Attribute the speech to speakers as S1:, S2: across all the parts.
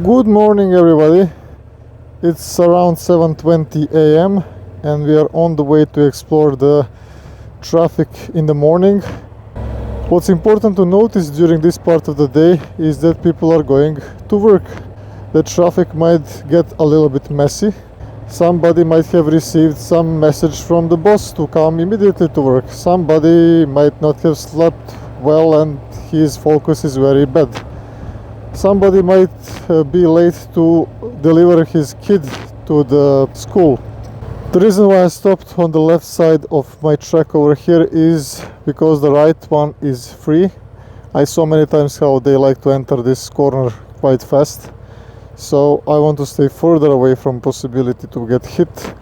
S1: Good morning, everybody. It's around 7:20 a.m. and we are on the way to explore the traffic in the morning. What's important to notice during this part of the day is that people are going to work. The traffic might get a little bit messy. Somebody might have received some message from the boss to come immediately to work. Somebody might not have slept well and his focus is very bad. Somebody might be late to deliver his kid to the school. The reason why I stopped on the left side of my track over here is because the right one is free. I saw many times how they like to enter this corner quite fast. So I want to stay further away from possibility to get hit.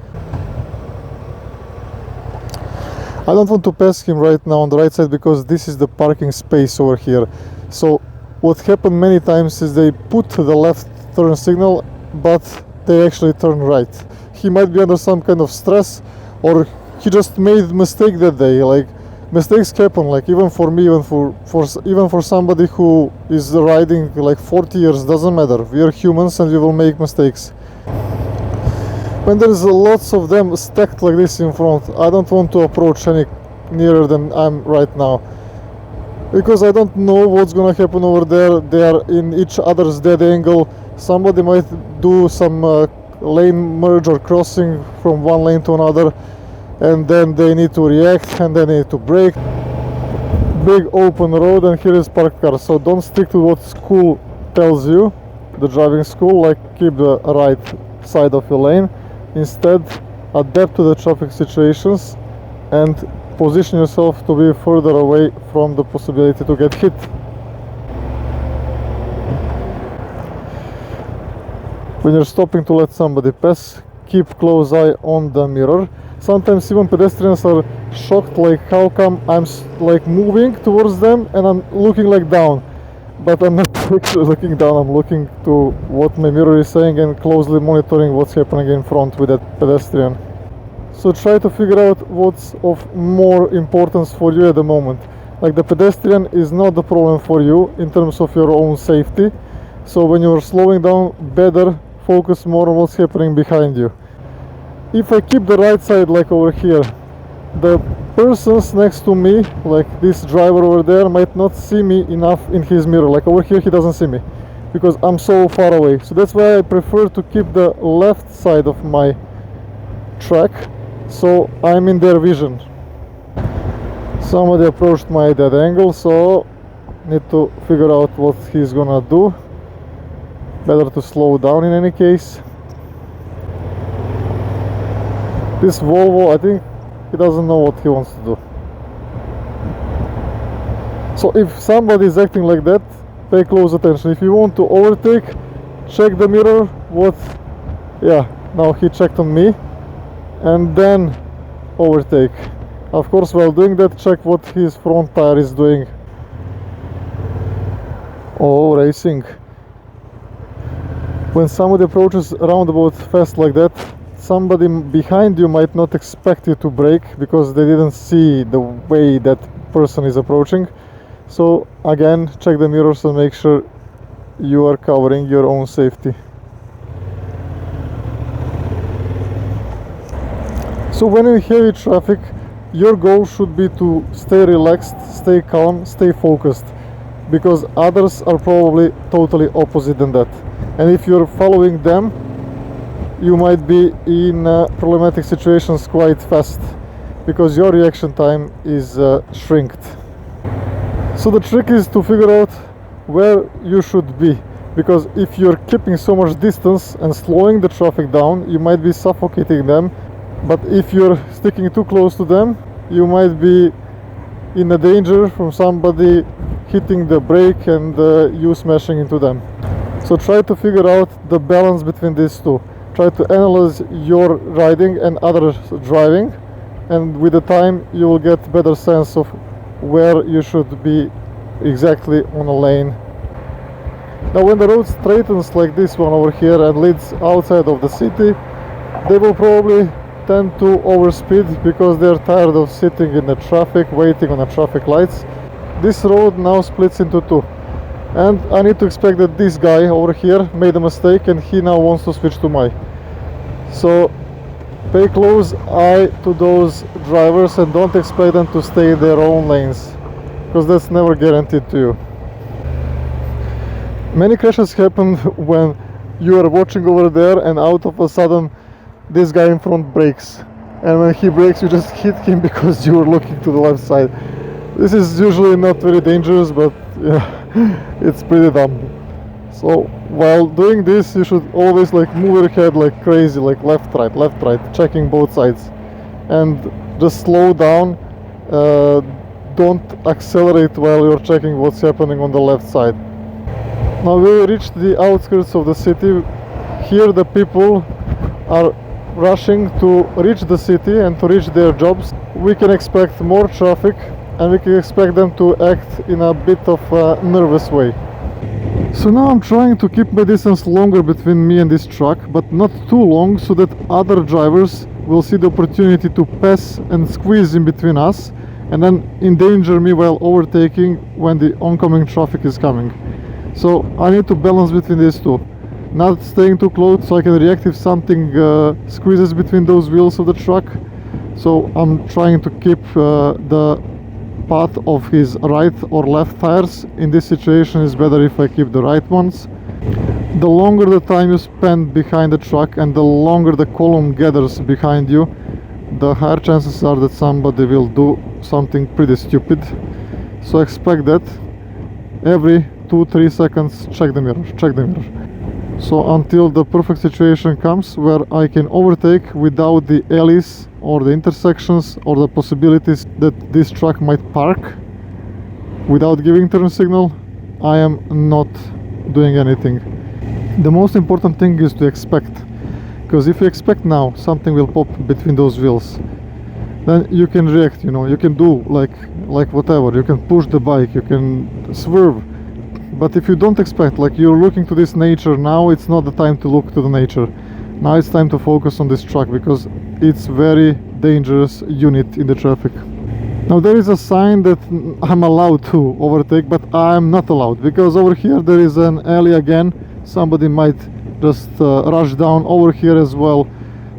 S1: I don't want to pass him right now on the right side because this is the parking space over here. So what happened many times is they put the left turn signal, but they actually turn right. He might be under some kind of stress, or he just made a mistake that day. Like, mistakes happen, like even for me, even for somebody who is riding like 40 years, doesn't matter. We are humans and we will make mistakes. When there's lots of them stacked like this in front, I don't want to approach any nearer than I'm right now, because I don't know what's gonna happen over there. They are in each other's dead angle. Somebody might do some lane merge or crossing from one lane to another, and then they need to react and they need to brake. Big open road, and here is parked car. So don't stick to what school tells you, the driving school, like keep the right side of your lane. Instead, adapt to the traffic situations and position yourself to be further away from the possibility to get hit. When you're stopping to let somebody pass, keep close eye on the mirror. Sometimes even pedestrians are shocked, like how come I'm like moving towards them and I'm looking like down, but I'm not actually looking down. I'm looking to what my mirror is saying and closely monitoring what's happening in front with that pedestrian. So try to figure out what's of more importance for you at the moment. Like, the pedestrian is not the problem for you in terms of your own safety. So when you're slowing down, better focus more on what's happening behind you. If I keep the right side like over here, the persons next to me, like this driver over there, might not see me enough in his mirror. Like over here he doesn't see me because I'm so far away. So that's why I prefer to keep the left side of my track, so I'm in their vision. Somebody approached my dead angle, so need to figure out what he's gonna do. Better to slow down in any case. This Volvo, I think he doesn't know what he wants to do. So if somebody is acting like that, pay close attention. If you want to overtake, check the mirror. Now he checked on me, and then overtake. Of course, while doing that, check what his front tire is doing. Oh, racing. When somebody approaches roundabout fast like that, somebody behind you might not expect you to brake because they didn't see the way that person is approaching. So again, check the mirrors and make sure you are covering your own safety. So when in heavy traffic, your goal should be to stay relaxed, stay calm, stay focused, because others are probably totally opposite than that. And if you're following them, you might be in problematic situations quite fast because your reaction time is shrinked. So the trick is to figure out where you should be, because if you're keeping so much distance and slowing the traffic down, you might be suffocating them. But if you're sticking too close to them, you might be in a danger from somebody hitting the brake and you smashing into them. So try to figure out the balance between these two. Try to analyze your riding and others driving, and with the time you will get better sense of where you should be exactly on a lane. Now when the road straightens like this one over here and leads outside of the city, they will probably tend to overspeed because they're tired of sitting in the traffic, waiting on the traffic lights. This road now splits into two. And I need to expect that this guy over here made a mistake and he now wants to switch to my. So pay close eye to those drivers and don't expect them to stay in their own lanes, because that's never guaranteed to you. Many crashes happen when you are watching over there and out of a sudden this guy in front brakes, and when he brakes you just hit him because you were looking to the left side. This is usually not very dangerous, but yeah, it's pretty dumb. So while doing this you should always like move your head like crazy, like left right, checking both sides, and just slow down. Don't accelerate while you're checking what's happening on the left side. Now we reached the outskirts of the city. Here the people are rushing to reach the city and to reach their jobs. We can expect more traffic and we can expect them to act in a bit of a nervous way. So now I'm trying to keep my distance longer between me and this truck, but not too long so that other drivers will see the opportunity to pass and squeeze in between us and then endanger me while overtaking when the oncoming traffic is coming. So I need to balance between these two, not staying too close so I can react if something squeezes between those wheels of the truck. So I'm trying to keep the path of his right or left tires. In this situation is better if I keep the right ones. The longer the time you spend behind the truck and the longer the column gathers behind you, the higher chances are that somebody will do something pretty stupid. So expect that. Every 2-3 seconds check the mirror. So until the perfect situation comes where I can overtake without the alleys or the intersections or the possibilities that this truck might park without giving turn signal, I am not doing anything. The most important thing is to expect, because if you expect now something will pop between those wheels, then you can react, you can do like whatever, you can push the bike, you can swerve. But if you don't expect, like you're looking to this nature now, it's not the time to look to the nature. Now it's time to focus on this truck because it's very dangerous unit in the traffic. Now there is a sign that I'm allowed to overtake, but I'm not allowed, because over here there is an alley again. Somebody might just rush down over here as well.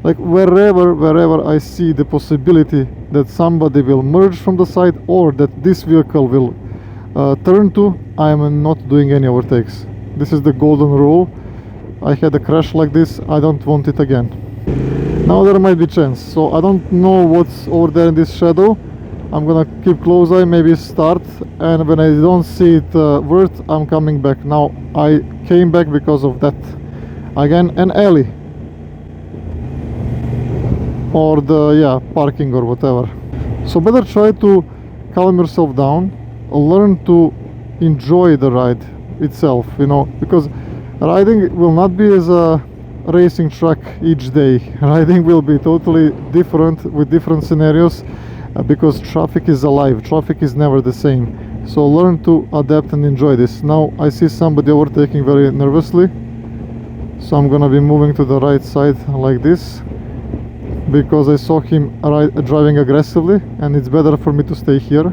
S1: Like wherever I see the possibility that somebody will merge from the side or that this vehicle will turn to, I am not doing any overtakes. This is the golden rule. I had a crash like this, I don't want it again. Now there might be chance, so I don't know what's over there in this shadow. I'm gonna keep close eye, maybe start, and when I don't see it worth, I'm coming back. Now I came back because of that. Again, an alley or the parking or whatever. So better try to calm yourself down, learn to enjoy the ride itself, because riding will not be as a racing track each day. Riding will be totally different with different scenarios, because traffic is alive, traffic is never the same. So learn to adapt and enjoy this. Now I see somebody overtaking very nervously, so I'm gonna be moving to the right side like this, because I saw him driving aggressively and it's better for me to stay here.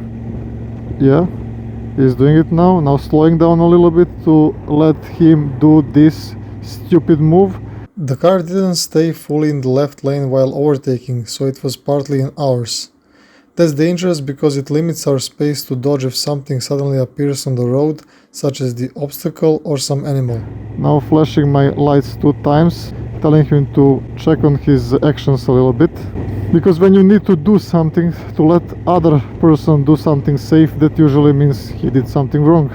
S1: Yeah, he's doing it now. Now slowing down a little bit to let him do this stupid move. The car didn't stay fully in the left lane while overtaking, so it was partly in ours. That's dangerous because it limits our space to dodge if something suddenly appears on the road, such as the obstacle or some animal. Now flashing my lights 2 times, telling him to check on his actions a little bit. Because when you need to do something to let other person do something safe, that usually means he did something wrong.